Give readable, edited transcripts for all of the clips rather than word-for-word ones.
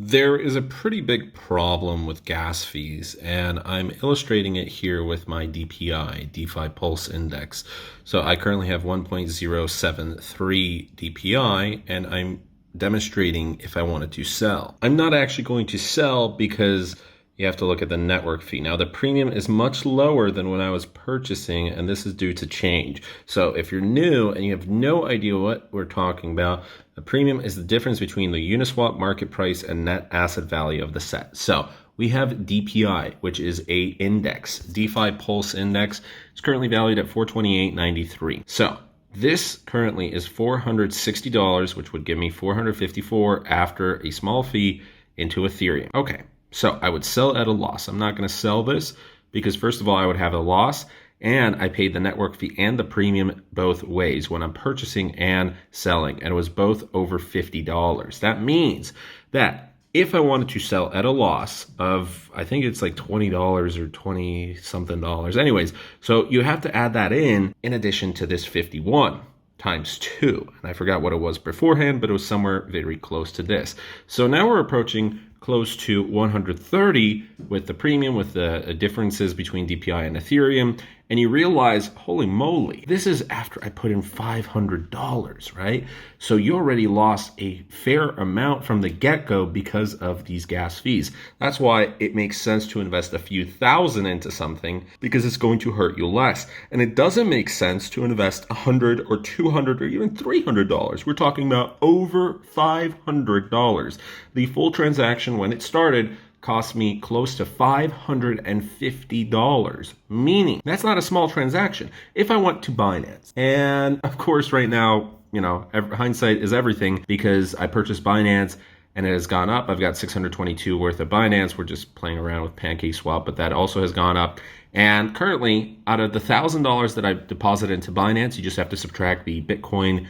There is a pretty big problem with gas fees, and I'm illustrating it here with my DPI, Defi Pulse Index. So I currently have 1.073 DPI, and I'm demonstrating if I wanted to sell. I'm not actually going to sell because you have to look at the network fee. Now, the premium is much lower than when I was purchasing, and this is due to change. So if you're new and you have no idea what we're talking about, the premium is the difference between the UNISWAP market price and net asset value of the set. So we have DPI, which is a index, DeFi Pulse Index. It's currently valued at 428.93. So this currently is $460, which would give me $454 after a small fee into Ethereum. Okay. So I would sell at a loss. I'm not going to sell this because first of all, I would have a loss and I paid the network fee and the premium both ways when I'm purchasing and selling. And it was both over $50. That means that if I wanted to sell at a loss of, I think it's like $20 or 20 something dollars. Anyways, so you have to add that in addition to this 51 times 2. And I forgot what it was beforehand, but it was somewhere very close to this. So now we're approaching close to 130 with the premium, with the differences between DPI and Ethereum. And you realize, holy moly, this is after I put in $500, right? So you already lost a fair amount from the get-go because of these gas fees. That's why it makes sense to invest a few thousand into something because it's going to hurt you less. And it doesn't make sense to invest $100 or $200 or even $300. We're talking about over $500. The full transaction when it started cost me close to $550, meaning that's not a small transaction. If I went to Binance, and of course right now, hindsight is everything because I purchased Binance and it has gone up. I've got 622 worth of Binance. We're just playing around with PancakeSwap, but that also has gone up. And currently, out of the $1,000 that I deposited into Binance, you just have to subtract the Bitcoin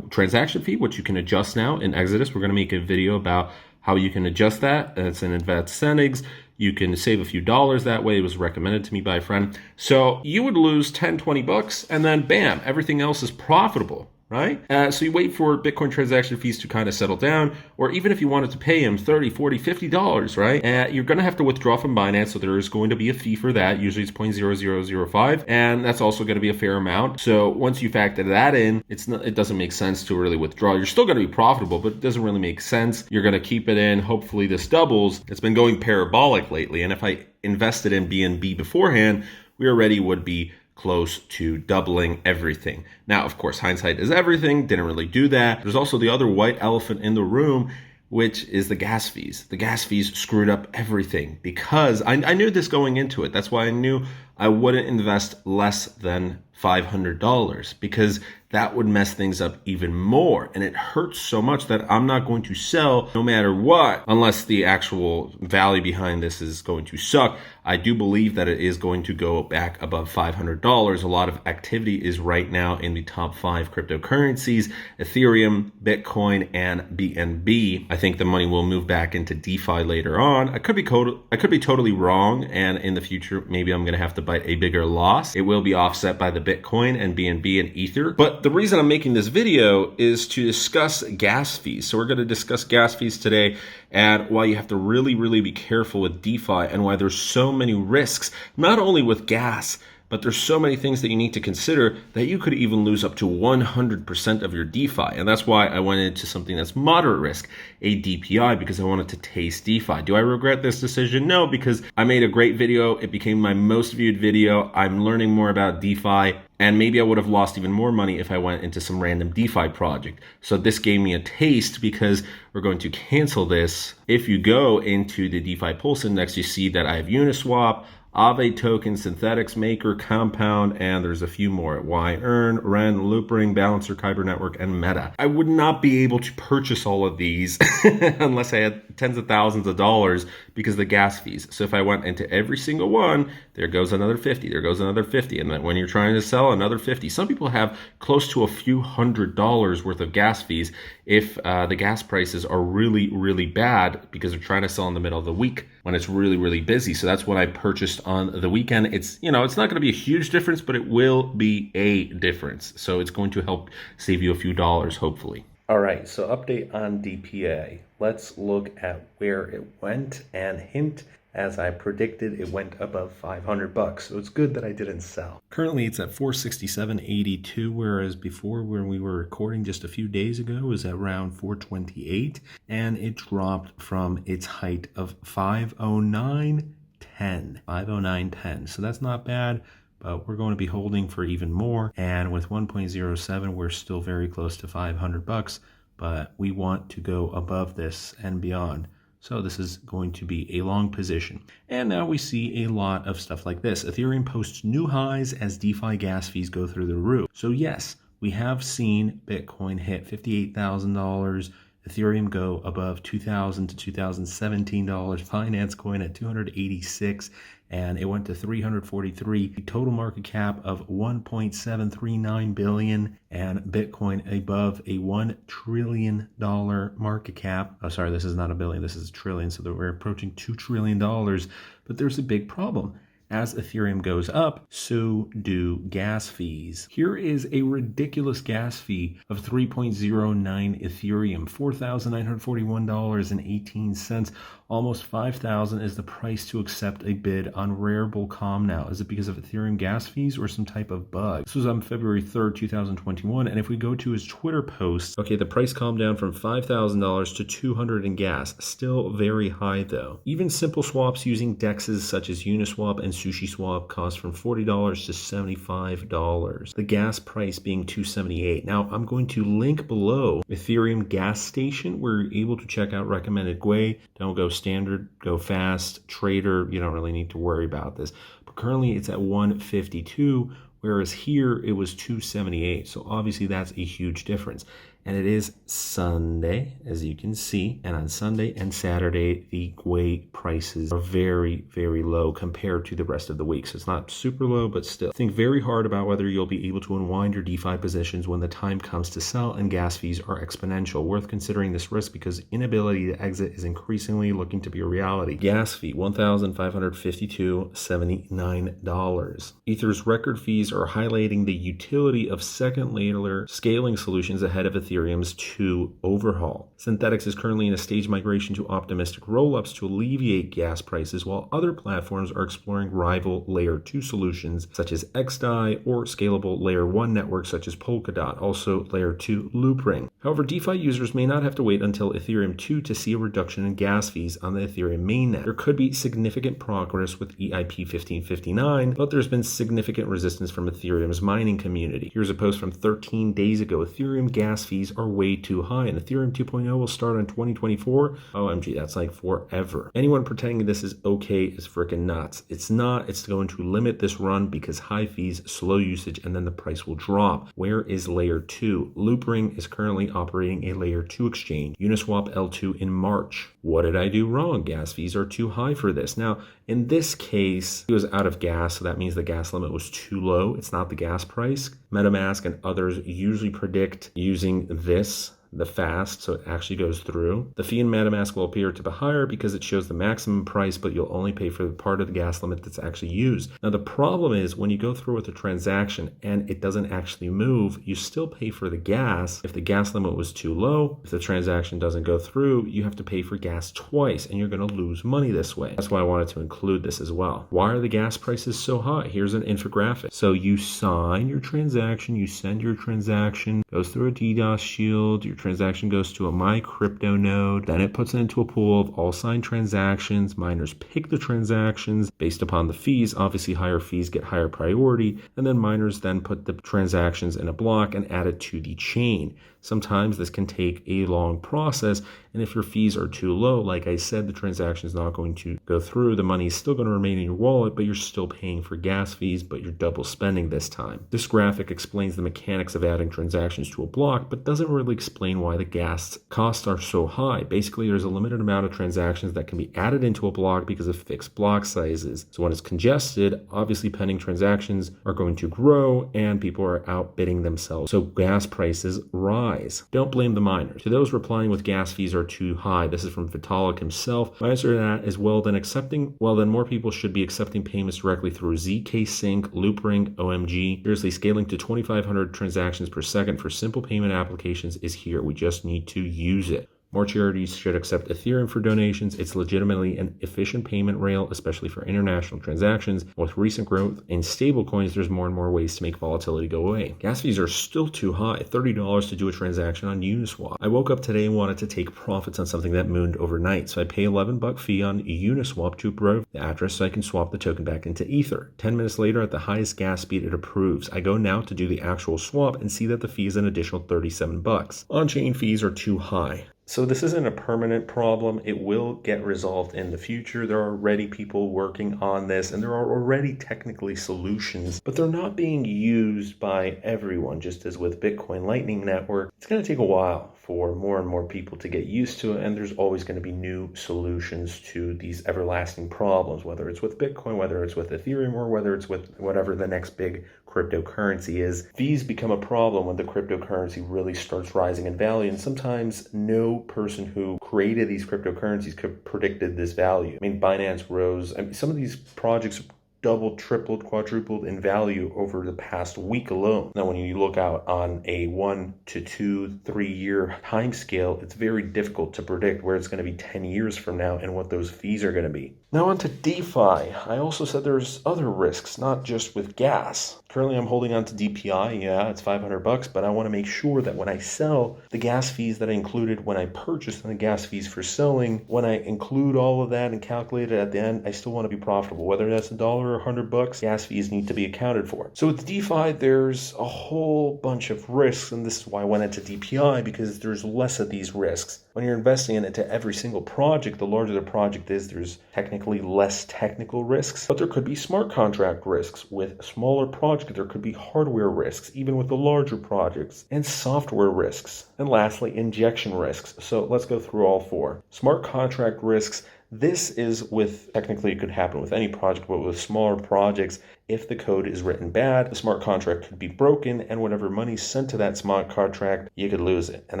transaction fee, which you can adjust now in Exodus. We're going to make a video about how you can adjust that. It's in advanced settings. You can save a few dollars that way. It was recommended to me by a friend. So you would lose 10, 20 bucks and then bam, everything else is profitable, right? So you wait for Bitcoin transaction fees to kind of settle down, or even if you wanted to pay him $30, $40, $50, right? You're going to have to withdraw from Binance. So there is going to be a fee for that. Usually it's 0.0005. And that's also going to be a fair amount. So once you factor that in, it doesn't make sense to really withdraw. You're still going to be profitable, but it doesn't really make sense. You're going to keep it in. Hopefully this doubles. It's been going parabolic lately. And if I invested in BNB beforehand, we already would be close to doubling everything. Now, of course, hindsight is everything. Didn't really do that. There's also the other white elephant in the room, which is the gas fees. The gas fees screwed up everything because I knew this going into it. That's why I knew I wouldn't invest less than $500 because that would mess things up even more. And it hurts so much that I'm not going to sell no matter what, unless the actual value behind this is going to suck. I do believe that it is going to go back above $500. A lot of activity is right now in the top 5 cryptocurrencies, Ethereum, Bitcoin, and BNB. I think the money will move back into DeFi later on. I could be totally wrong. And in the future, maybe I'm going to have to bite a bigger loss. It will be offset by the Bitcoin and BNB and Ether. But the reason I'm making this video is to discuss gas fees. So we're going to discuss gas fees today and why you have to really, really be careful with DeFi and why there's so many risks, not only with gas, but there's so many things that you need to consider that you could even lose up to 100% of your DeFi. And that's why I went into something that's moderate risk, a DPI, because I wanted to taste DeFi. Do I regret this decision? No, because I made a great video. It became my most viewed video. I'm learning more about DeFi. And maybe I would have lost even more money if I went into some random DeFi project. So this gave me a taste because we're going to cancel this. If you go into the DeFi Pulse Index, you see that I have Uniswap, Aave token, Synthetics Maker, Compound, and there's a few more. Earn, Ren, Loopring, Balancer, Kyber Network, and Meta. I would not be able to purchase all of these unless I had tens of thousands of dollars because of the gas fees. So if I went into every single one, there goes another 50, there goes another 50. And then when you're trying to sell, another 50. Some people have close to a few $100s worth of gas fees if the gas prices are really, really bad because they're trying to sell in the middle of the week when it's really, really busy. So that's what I purchased on the weekend. It's not going to be a huge difference, but it will be a difference. So it's going to help save you a few dollars, hopefully. All right, so update on DPA. Let's look at where it went, and hint, as I predicted, it went above 500 bucks. So it's good that I didn't sell. Currently it's at 467.82, whereas before, when we were recording just a few days ago, it was at around 428, and it dropped from its height of 509.10. 509.10. So that's not bad, but we're going to be holding for even more. And with 1.07, we're still very close to 500 bucks, but we want to go above this and beyond. So this is going to be a long position. And now we see a lot of stuff like this. Ethereum posts new highs as DeFi gas fees go through the roof. So yes, we have seen Bitcoin hit $58,000, Ethereum go above $2,000 to $2,017, Binance Coin at 286, and it went to 343. Total market cap of 1.739 billion, and Bitcoin above a $1 trillion market cap. Oh, sorry, this is not a billion, this is a trillion, so that we're approaching $2 trillion. But there's a big problem. As Ethereum goes up, so do gas fees. Here is a ridiculous gas fee of 3.09 Ethereum, $4,941.18. Almost $5,000 is the price to accept a bid on Rarible Calm now. Is it because of Ethereum gas fees or some type of bug? This was on February 3rd, 2021. And if we go to his Twitter post, okay, the price calmed down from $5,000 to $200 in gas. Still very high though. Even simple swaps using dexes such as UNISWAP and SushiSwap cost from $40 to $75. The gas price being $278. Now I'm going to link below Ethereum gas station where you're able to check out recommended GUI. Don't go standard, go fast, trader. You don't really need to worry about this. But currently it's at 152, whereas here it was 278. So obviously that's a huge difference. And it is Sunday, as you can see. And on Sunday and Saturday, the GUI prices are very, very low compared to the rest of the week. So it's not super low, but still. Think very hard about whether you'll be able to unwind your DeFi positions when the time comes to sell, and gas fees are exponential. Worth considering this risk because inability to exit is increasingly looking to be a reality. Gas fee, $1,552.79. Ether's record fees are highlighting the utility of second layer scaling solutions ahead of Ethereum's 2 overhaul. Synthetix is currently in a staged migration to optimistic rollups to alleviate gas prices, while other platforms are exploring rival layer 2 solutions such as XDAI or scalable layer 1 networks such as Polkadot, also layer 2 Loopring. However, DeFi users may not have to wait until Ethereum 2 to see a reduction in gas fees on the Ethereum mainnet. There could be significant progress with EIP 1559, but there's been significant resistance from Ethereum's mining community. Here's a post from 13 days ago. Ethereum gas fees are way too high, and Ethereum 2.0 will start in 2024. OMG, that's like forever. Anyone pretending this is okay is freaking nuts. It's not. It's going to limit this run because high fees, slow usage, and then the price will drop. Where is layer 2? Loopring is currently operating a layer 2 exchange. Uniswap L2 in March. What did I do wrong? Gas fees are too high for this. Now, in this case, it was out of gas, so that means the gas limit was too low. It's not the gas price. MetaMask and others usually predict using this, the fast, so it actually goes through. The fee in MetaMask will appear to be higher because it shows the maximum price, but you'll only pay for the part of the gas limit that's actually used. Now, the problem is when you go through with a transaction and it doesn't actually move, you still pay for the gas. If the gas limit was too low, if the transaction doesn't go through, you have to pay for gas twice, and you're going to lose money this way. That's why I wanted to include this as well. Why are the gas prices so high? Here's an infographic. So you sign your transaction, you send your transaction, goes through a DDoS shield, your transaction goes to a My Crypto node, then it puts it into a pool of all signed transactions. Miners pick the transactions based upon the fees. Obviously, higher fees get higher priority, and then miners then put the transactions in a block and add it to the chain. Sometimes this can take a long process, and if your fees are too low, like I said, the transaction is not going to go through. The money is still going to remain in your wallet, but you're still paying for gas fees, but you're double spending this time. This graphic explains the mechanics of adding transactions to a block, but doesn't really explain why the gas costs are so high. Basically, there's a limited amount of transactions that can be added into a block because of fixed block sizes. So when it's congested, obviously pending transactions are going to grow and people are outbidding themselves. So gas prices rise. highs? Don't blame the miners. To those replying with gas fees are too high, this is from Vitalik himself. My answer to that is, well, then more people should be accepting payments directly through ZK Sync, Loopring, OMG. Seriously, scaling to 2,500 transactions per second for simple payment applications is here. We just need to use it. More charities should accept Ethereum for donations. It's legitimately an efficient payment rail, especially for international transactions. With recent growth in stablecoins, there's more and more ways to make volatility go away. Gas fees are still too high, $30 to do a transaction on UNISWAP. I woke up today and wanted to take profits on something that mooned overnight, so I pay $11 fee on UNISWAP to approve the address so I can swap the token back into Ether. 10 minutes later, at the highest gas speed, it approves. I go now to do the actual swap and see that the fee is an additional $37. On-chain fees are too high. So this isn't a permanent problem. It will get resolved in the future. There are already people working on this, and there are already technically solutions, but they're not being used by everyone. Just as with Bitcoin Lightning Network, it's going to take a while for more and more people to get used to it, and there's always going to be new solutions to these everlasting problems, whether it's with Bitcoin, whether it's with Ethereum, or whether it's with whatever the next big cryptocurrency is. Fees become a problem when the cryptocurrency really starts rising in value, and sometimes no person who created these cryptocurrencies could predicted this value. I mean, Binance rose. Some of these projects doubled, tripled, quadrupled in value over the past week alone. Now, when you look out on a 1 to 2, 3 year time scale, it's very difficult to predict where it's going to be 10 years from now and what those fees are going to be. Now on to DeFi. I also said there's other risks, not just with gas. Currently, I'm holding on to DPI. Yeah, it's $500, but I want to make sure that when I sell, the gas fees that I included when I purchased and the gas fees for selling, when I include all of that and calculate it at the end, I still want to be profitable. Whether that's $1 or $100, gas fees need to be accounted for. So with DeFi, there's a whole bunch of risks, and this is why I went into DPI, because there's less of these risks. When you're investing into every single project, the larger the project is, there's technically less technical risks, but there could be smart contract risks. With smaller projects, there could be hardware risks, even with the larger projects, and software risks. And lastly, injection risks. So let's go through all four. Smart contract risks. This is with, technically it could happen with any project, but with smaller projects, if the code is written bad, the smart contract could be broken, and whatever money's sent to that smart contract, you could lose it. And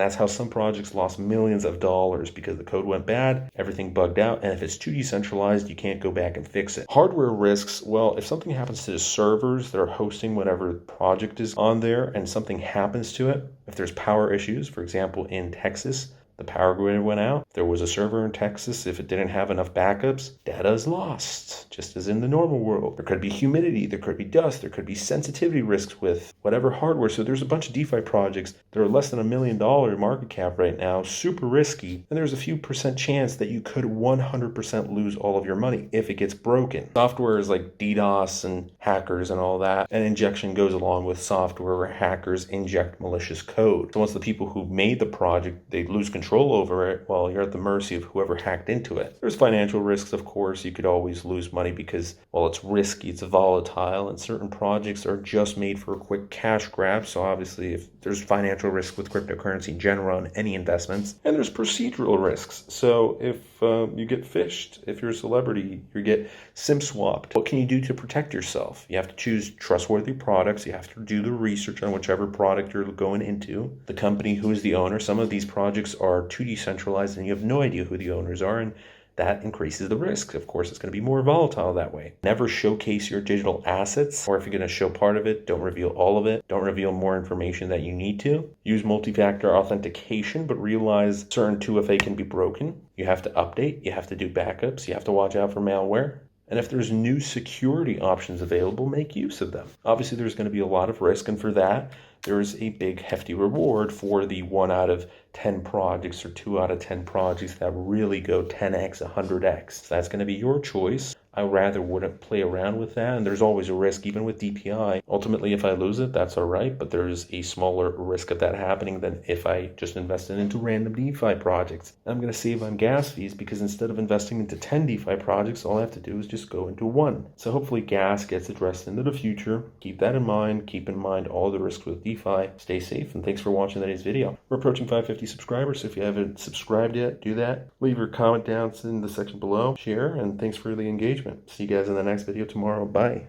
that's how some projects lost millions of dollars, because the code went bad, everything bugged out, and if it's too decentralized, you can't go back and fix it. Hardware risks, well, if something happens to the servers that are hosting whatever project is on there, and something happens to it, if there's power issues, for example, in Texas, the power grid went out. There was a server in Texas. If it didn't have enough backups, data is lost, just as in the normal world. There could be humidity, there could be dust, there could be sensitivity risks with whatever hardware. So there's a bunch of DeFi projects that are less than $1 million market cap right now, super risky, and there's a few percent chance that you could 100% lose all of your money if it gets broken. Software is like DDoS and hackers and all that, and injection goes along with software where hackers inject malicious code. So once the people who made the project, they lose control over it, well, you're at the mercy of whoever hacked into it. There's financial risks, of course. You could always lose money because, well, it's risky, it's volatile, and certain projects are just made for a quick cash grab. So obviously, if there's financial risk with cryptocurrency in general and any investments, and there's procedural risks. So if you get phished, if you're a celebrity, you get SIM swapped. What can you do to protect yourself? You have to choose trustworthy products. You have to do the research on whichever product you're going into. The company who is the owner. Some of these projects are too decentralized and you have no idea who the owners are, and that increases the risk. Of course, it's going to be more volatile that way. Never showcase your digital assets, or if you're going to show part of it, don't reveal all of it. Don't reveal more information that you need to. Use multi-factor authentication, but realize certain 2FA can be broken. You have to update, you have to do backups, you have to watch out for malware. And if there's new security options available, make use of them. Obviously, there's going to be a lot of risk, and for that, there's a big hefty reward for the 1 out of 10 projects or 2 out of 10 projects that really go 10x, 100x. So that's going to be your choice. I rather wouldn't play around with that, and there's always a risk, even with DPI. Ultimately, if I lose it, that's all right, but there's a smaller risk of that happening than if I just invested into random DeFi projects. I'm going to save on gas fees because instead of investing into 10 DeFi projects, all I have to do is just go into one. So hopefully gas gets addressed into the future. Keep that in mind. Keep in mind all the risks with DeFi. Stay safe, and thanks for watching today's video. We're approaching 550 subscribers, so if you haven't subscribed yet, do that. Leave your comment down in the section below. Share, and thanks for the engagement. See you guys in the next video tomorrow. Bye.